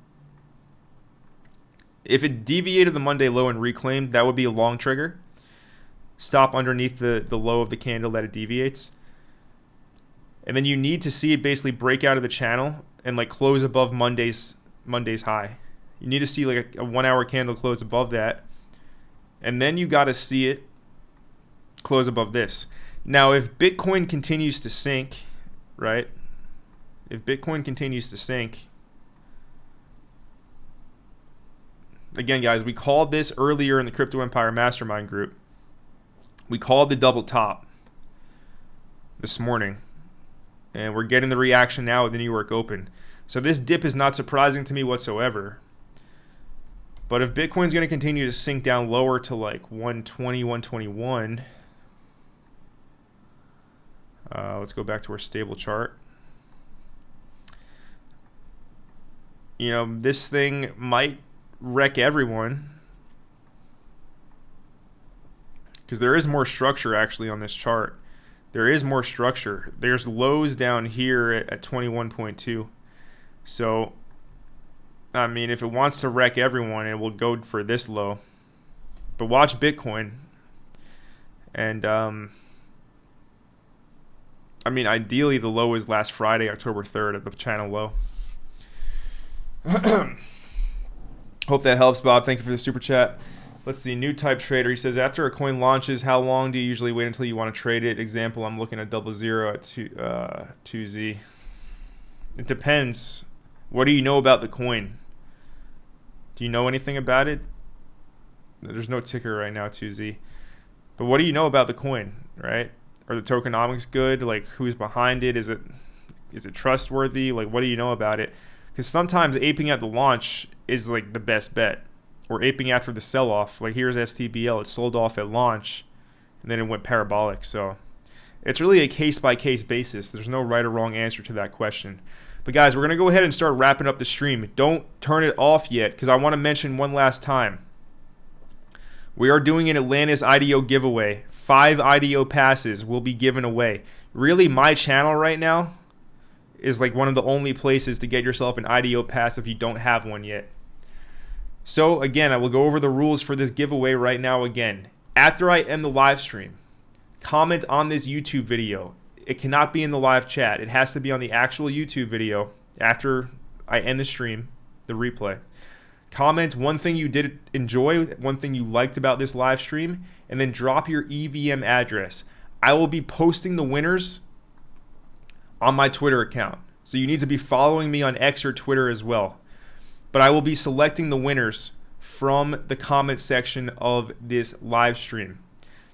If it deviated the Monday low and reclaimed, that would be a long trigger. Stop underneath the low of the candle that it deviates. And then you need to see it basically break out of the channel and like close above Monday's high. You need to see like a 1 hour candle close above that. And then you got to see it close above this. Now, if Bitcoin continues to sink, right? If Bitcoin continues to sink, again, guys, we called this earlier in the Crypto Empire Mastermind group. We called the double top this morning. And we're getting the reaction now with the New York Open. So this dip is not surprising to me whatsoever. But if Bitcoin's going to continue to sink down lower to like 120, 121, let's go back to our stable chart. You know, this thing might wreck everyone, because there is more structure actually on this chart. There is more structure. There's lows down here at 21.2. So, I mean, if it wants to wreck everyone, it will go for this low. But watch Bitcoin. And, I mean, ideally the low is last Friday, October 3rd at the channel low. Hope that helps, Bob. Thank you for the super chat. Let's see, new type trader. He says, after a coin launches, how long do you usually wait until you want to trade it? Example, I'm looking at 00 at 2Z. It depends. What do you know about the coin? Do you know anything about it? There's no ticker right now, 2Z. But what do you know about the coin, right? Are the tokenomics good? Like, who's behind it? Is it trustworthy? Like, what do you know about it? Because sometimes aping at the launch is like the best bet. Or aping after the sell-off. Like here's STBL. It sold off at launch, and then it went parabolic. So it's really a case-by-case basis. There's no right or wrong answer to that question. But guys, we're going to go ahead and start wrapping up the stream. Don't turn it off yet, because I want to mention one last time. We are doing an Atlantis IDO giveaway. 5 IDO passes will be given away. Really, my channel right now is like one of the only places to get yourself an IDO pass if you don't have one yet. So again, I will go over the rules for this giveaway right now again. After I end the live stream, comment on this YouTube video. It cannot be in the live chat. It has to be on the actual YouTube video after I end the stream, the replay. Comment one thing you did enjoy, one thing you liked about this live stream, and then drop your EVM address. I will be posting the winners on my Twitter account. So you need to be following me on X or Twitter as well. But I will be selecting the winners from the comment section of this live stream.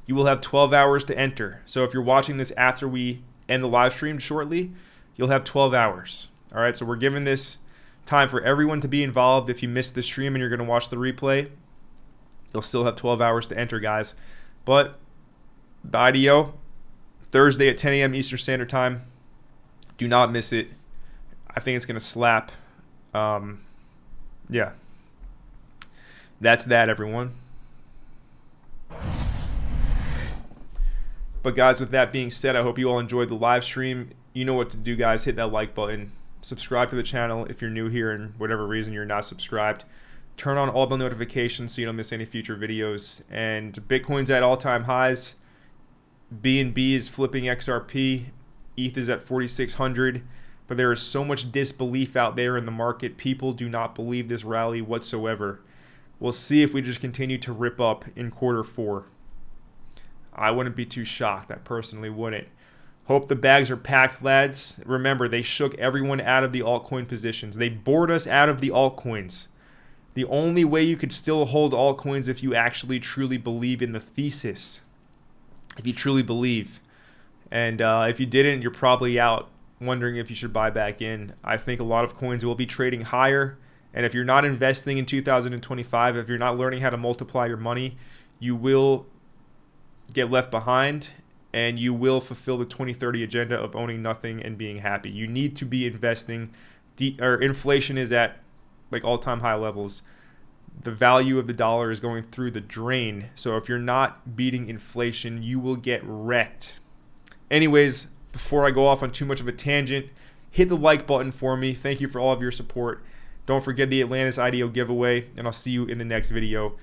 You will have 12 hours to enter. So if you're watching this after we end the live stream shortly, you'll have 12 hours. All right, so we're giving this time for everyone to be involved. If you missed the stream and you're going to watch the replay, you'll still have 12 hours to enter, guys. But the IDO, Thursday at 10 a.m. Eastern Standard Time. Do not miss it. I think it's going to slap. Yeah. That's that, everyone. But guys, with that being said, I hope you all enjoyed the live stream. You know what to do, guys. Hit that like button. Subscribe to the channel if you're new here and whatever reason you're not subscribed. Turn on all the notifications so you don't miss any future videos. And Bitcoin's at all-time highs. BNB is flipping XRP. ETH is at 4,600. But there is so much disbelief out there in the market. People do not believe this rally whatsoever. We'll see if we just continue to rip up in Q4. I wouldn't be too shocked. I personally wouldn't. Hope the bags are packed, lads. Remember, they shook everyone out of the altcoin positions. They bored us out of the altcoins. The only way you could still hold altcoins if you actually truly believe in the thesis. If you truly believe. And if you didn't, you're probably out wondering if you should buy back in. I think a lot of coins will be trading higher. And if you're not investing in 2025, if you're not learning how to multiply your money, you will get left behind. and you will fulfill the 2030 agenda of owning nothing and being happy. You need to be investing. Inflation is at like all-time high levels. The value of the dollar is going through the drain. So if you're not beating inflation, you will get wrecked. Anyways, before I go off on too much of a tangent, hit the like button for me. Thank you for all of your support. Don't forget the Atlantis IDO giveaway, and I'll see you in the next video.